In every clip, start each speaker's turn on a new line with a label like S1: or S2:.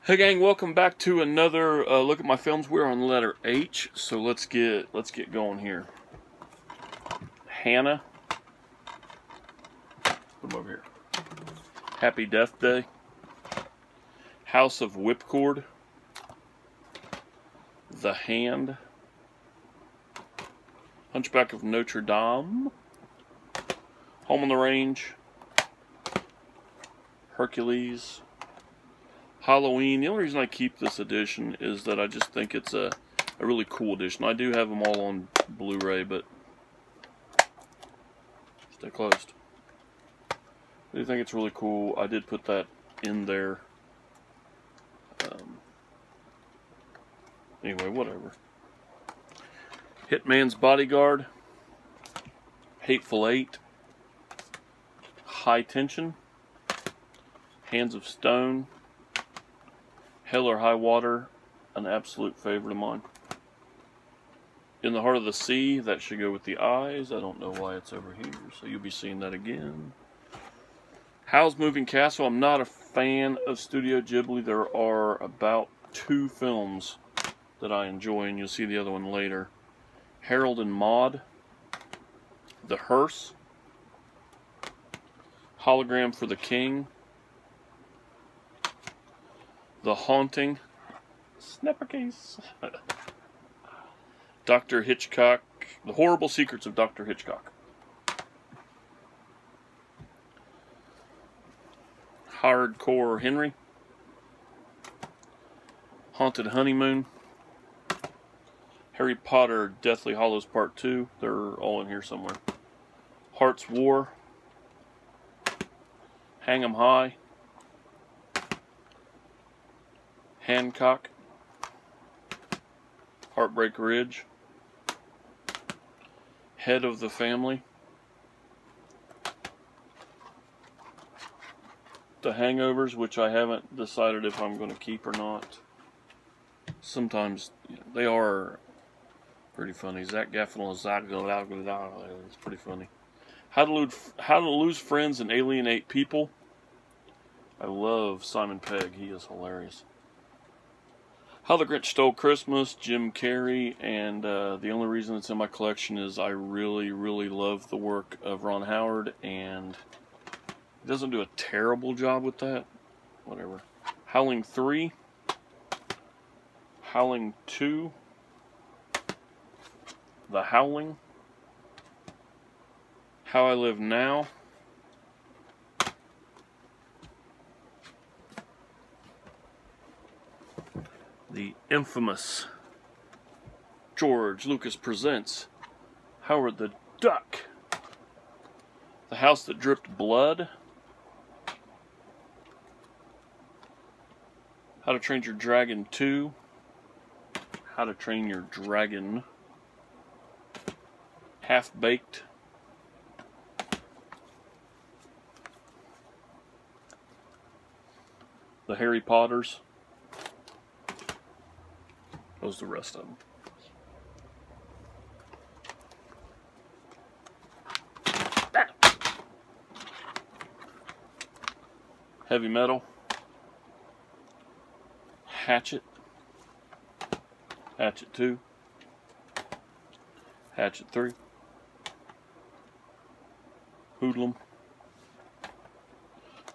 S1: Hey gang, welcome back to another look at my films. We're on letter H, so let's get going here. Hannah. Put them over here. Happy Death Day. House of Whipcord. The Hand. Hunchback of Notre Dame. Home on the Range. Hercules. Halloween. The only reason I keep this edition is that I just think it's a really cool edition. I do have them all on Blu-ray, but stay closed. I do think it's really cool. I did put that in there. Anyway, whatever. Hitman's Bodyguard. Hateful Eight. High Tension. Hands of Stone. Hell or High Water, an absolute favorite of mine. In the Heart of the Sea, that should go with the eyes. I don't know why it's over here, so you'll be seeing that again. Howl's Moving Castle. I'm not a fan of Studio Ghibli. There are about 2 films that I enjoy, and you'll see the other one later. Harold and Maude. The Hearse. Hologram for the King. The Haunting. Snappercase. Dr. Hitchcock. The Horrible Secrets of Dr. Hitchcock. Hardcore Henry. Haunted Honeymoon. Harry Potter Deathly Hallows Part 2. They're all in here somewhere. Heart's War. Hang 'em High. Hancock. Heartbreak Ridge. Head of the Family. The Hangovers, which I haven't decided if I'm going to keep or not. Sometimes they are pretty funny. Zach Galifianakis, it's pretty funny. How to Lose Friends and Alienate People. I love Simon Pegg. He is hilarious. How the Grinch Stole Christmas, Jim Carrey, and the only reason it's in my collection is I really, really love the work of Ron Howard, and he doesn't do a terrible job with that. Whatever. Howling 3. Howling 2. The Howling. How I Live Now. The infamous George Lucas Presents Howard the Duck. The House That Dripped Blood. How to Train Your Dragon 2. How to Train Your Dragon. Half-Baked. The Harry Potters. Those are the rest of them. Heavy Metal. Hatchet. Hatchet 2. Hatchet 3. Hoodlum.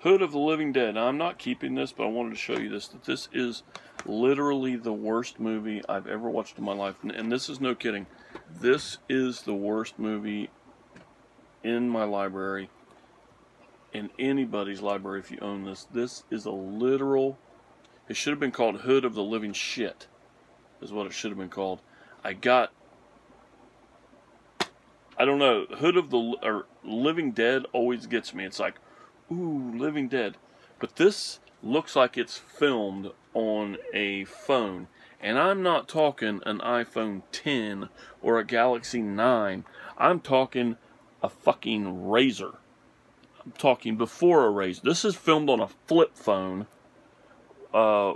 S1: Hood of the Living Dead. Now, I'm not keeping this, but I wanted to show you this. That this is literally the worst movie I've ever watched in my life. And this is no kidding. This is the worst movie in my library. In anybody's library if you own this. This is a literal... It should have been called Hood of the Living Shit. Is what it should have been called. I don't know. Hood of the Living Dead always gets me. It's like, ooh, Living Dead. But this looks like it's filmed on a phone. And I'm not talking an iPhone 10 or a Galaxy 9. I'm talking a fucking Razor. I'm talking before a Razor. This is filmed on a flip phone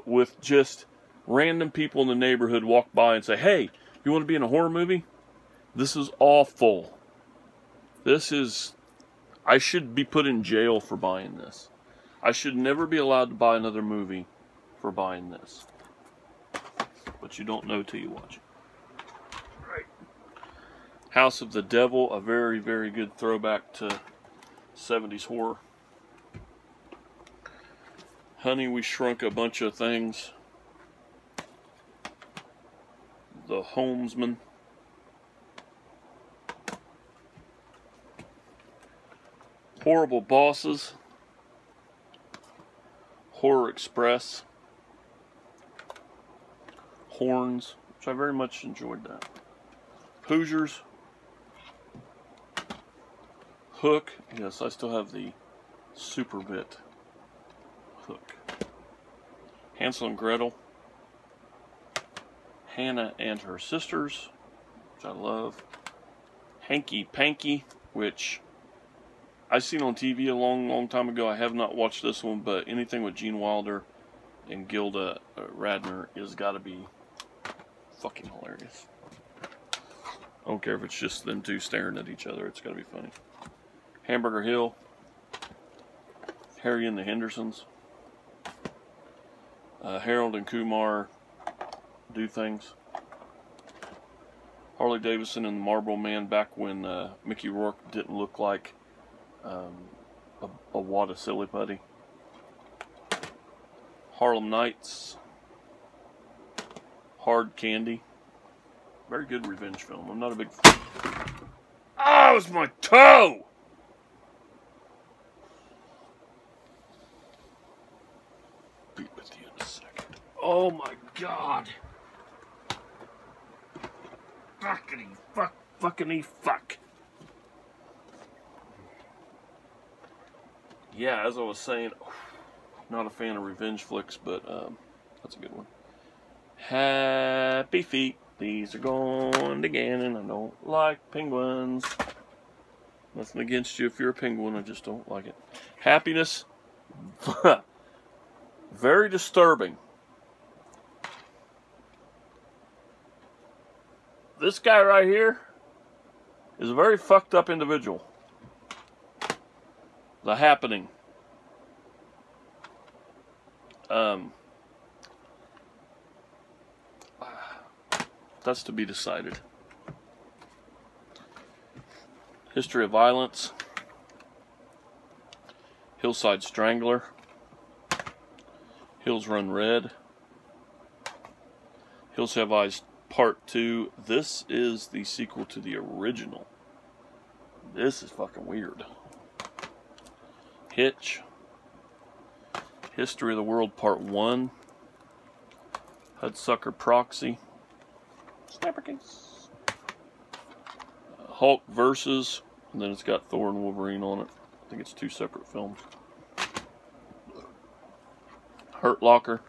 S1: with just random people in the neighborhood walk by and say, hey, you want to be in a horror movie? This is awful. This is... I should be put in jail for buying this. I should never be allowed to buy another movie for buying this. But you don't know till you watch it. Right. House of the Devil, a very, very good throwback to 70s horror. Honey, We Shrunk a Bunch of Things. The Homesman. Horrible Bosses. Horror Express. Horns, which I very much enjoyed that. Hoosiers. Hook. Yes, I still have the Super Bit Hook. Hansel and Gretel. Hannah and Her Sisters, which I love. Hanky Panky, which I seen on TV a long, long time ago. I have not watched this one, but anything with Gene Wilder and Gilda Radner is got to be fucking hilarious. I don't care if it's just them two staring at each other. It's got to be funny. Hamburger Hill. Harry and the Hendersons. Harold and Kumar Do Things. Harley Davidson and the Marlboro Man, back when Mickey Rourke didn't look like a wad of silly putty. Harlem Nights. Hard Candy. Very good revenge film. I'm not a big fan. Oh, it was my toe! Be with you in a second. Oh my God. Fuckity fuck. Yeah, as I was saying, not a fan of revenge flicks, but that's a good one. Happy Feet. These are going again, and I don't like penguins. Nothing against you if you're a penguin, I just don't like it. Happiness. Very disturbing. This guy right here is a very fucked up individual. The Happening. That's to be decided. History of Violence. Hillside Strangler. Hills Run Red. Hills Have Eyes Part 2. This is the sequel to the original. This is fucking weird. Hitch. History of the World Part 1. Hudsucker Proxy. Snapper Case. Hulk Versus. And then it's got Thor and Wolverine on it. I think it's 2 separate films. Hurt Locker.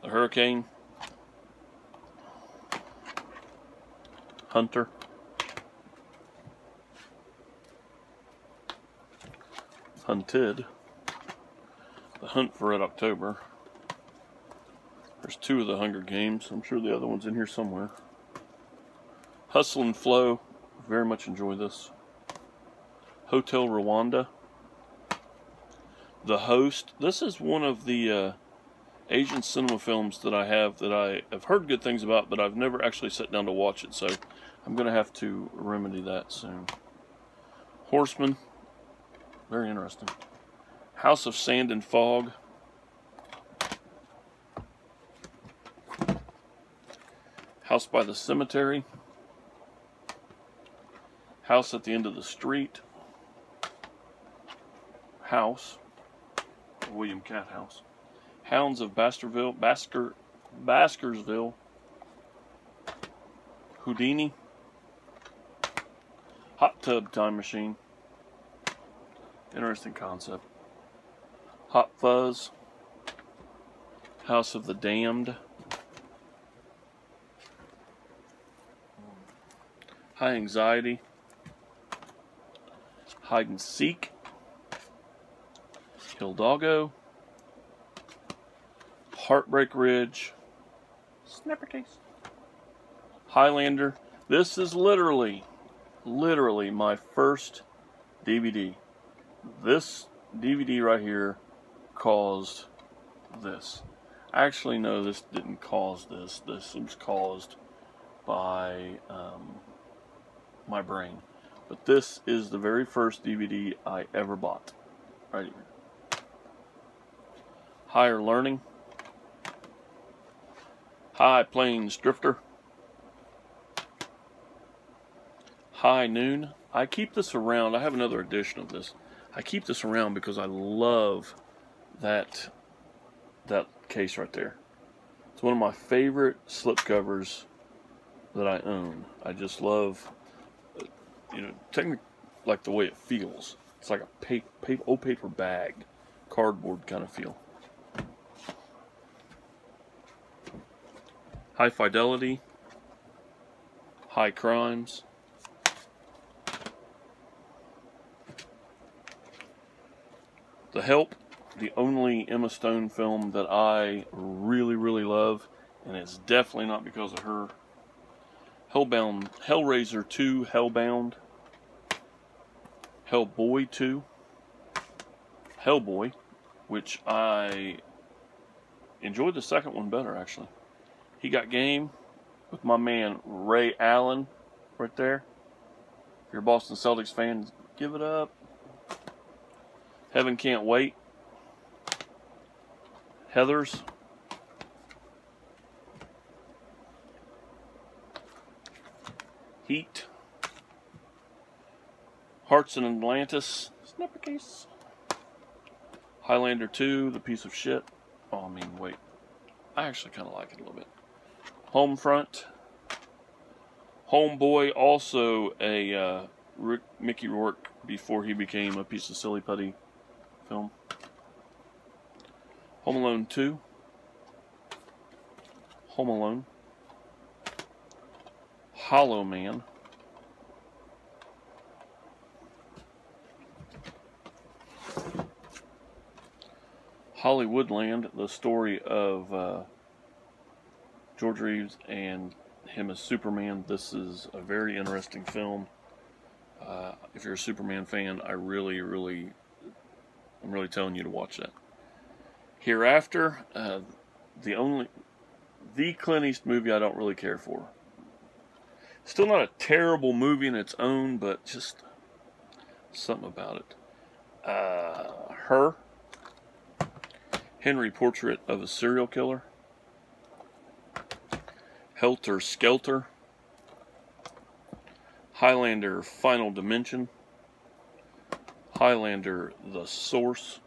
S1: The Hurricane. Hunter. Hunted. The Hunt for Red October. There's 2 of the Hunger Games. I'm sure the other one's in here somewhere. Hustle and Flow. Very much enjoy this. Hotel Rwanda. The Host. This is one of the Asian cinema films that I have heard good things about, but I've never actually sat down to watch it, so I'm going to have to remedy that soon. Horseman. Very interesting. House of Sand and Fog. House by the Cemetery. House at the End of the Street. House. William Cathouse. Hounds of Baskersville. Houdini. Hot Tub Time Machine. Interesting concept. Hot Fuzz. House of the Damned. High Anxiety. Hide and Seek. Hildoggo. Heartbreak Ridge. Snapper Case. Highlander. This is literally my first DVD. This DVD right here caused this. Actually, no, this didn't cause this. This was caused by my brain. But this is the very first DVD I ever bought. Right here. Higher Learning. High Plains Drifter. High Noon. I keep this around. I have another edition of this. I keep this around because I love that case right there. It's one of my favorite slipcovers that I own. I just love, technically like the way it feels. It's like a old paper bag, cardboard kind of feel. High Fidelity, High Crimes, The Help, the only Emma Stone film that I really, really love, and it's definitely not because of her. Hellraiser 2, Hellbound, Hellboy 2, Hellboy, which I enjoyed the second one better, actually. He Got Game with my man Ray Allen right there. If you're a Boston Celtics fan, give it up. Heaven Can't Wait. Heathers. Heat. Hearts in Atlantis. Snapper Case. Highlander 2, The Piece of Shit. Oh, I mean, wait. I actually kind of like it a little bit. Homefront. Homeboy, also a Mickey Rourke before he became a piece of silly putty film. Home Alone 2. Home Alone. Hollow Man. Hollywoodland, the story of George Reeves and him as Superman. This is a very interesting film. If you're a Superman fan, I'm really telling you to watch that. Hereafter, the Clint Eastwood movie I don't really care for. Still not a terrible movie in its own, but just something about it. Her. Henry, Portrait of a Serial Killer. Helter Skelter. Highlander, Final Dimension. Highlander, The Source.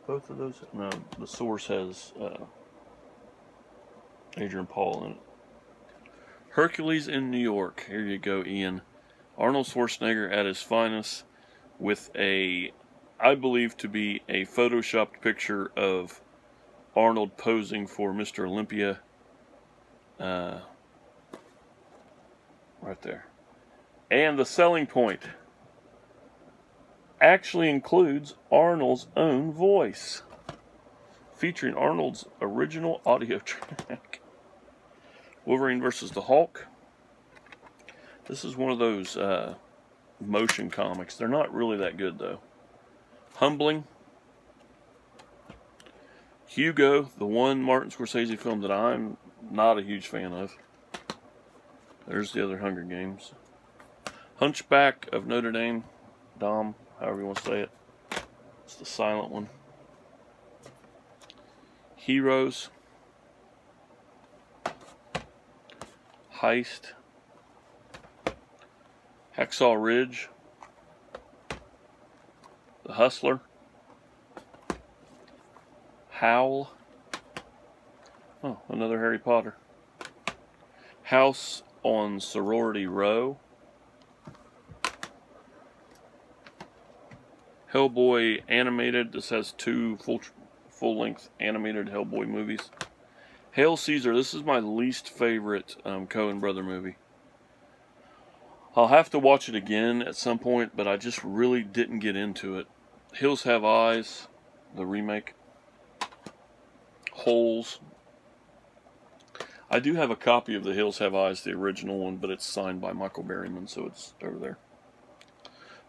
S1: Both of those? No, The Source has Adrian Paul in it. Hercules in New York. Here you go, Ian. Arnold Schwarzenegger at his finest with I believe to be a photoshopped picture of Arnold posing for Mr. Olympia. Right there. And the selling point actually includes Arnold's own voice, featuring Arnold's original audio track. Wolverine versus the Hulk. This is one of those motion comics. They're not really that good, though. Humbling. Hugo, the one Martin Scorsese film that I'm not a huge fan of. There's the other Hunger Games. Hunchback of Notre Dame. Dom, however you want to say it. It's the silent one. Heroes. Heist. Hacksaw Ridge. The Hustler. Howl. Oh, another Harry Potter. House on Sorority Row. Hellboy animated. This has two full-length animated Hellboy movies. Hail Caesar. This is my least favorite Coen brother movie. I'll have to watch it again at some point, but I just really didn't get into it. Hills Have Eyes, the remake. Holes. I do have a copy of The Hills Have Eyes, the original one, but it's signed by Michael Berryman, so it's over there.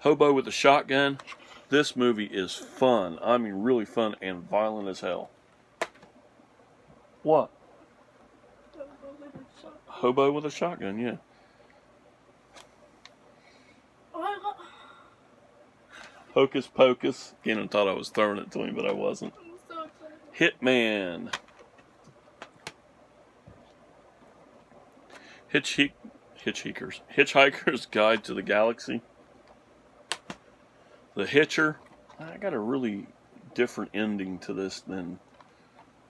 S1: Hobo with a Shotgun. This movie is fun. I mean, really fun and violent as hell. What? Hobo with a shotgun, yeah. Hocus Pocus. Again, I thought I was throwing it to him, but I wasn't. Hitman. Hitchhiker's Guide to the Galaxy. The Hitcher. I got a really different ending to this than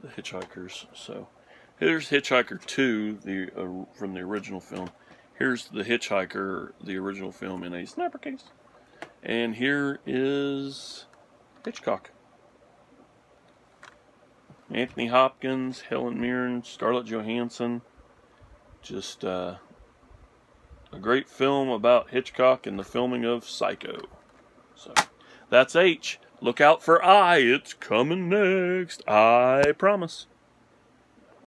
S1: the Hitchhikers. So here's Hitchhiker 2, from the original film. Here's the Hitchhiker, the original film, in a snapper case. And here is Hitchcock. Anthony Hopkins, Helen Mirren, Scarlett Johansson. Just a great film about Hitchcock and the filming of Psycho. So that's H. Look out for I. It's coming next. I promise.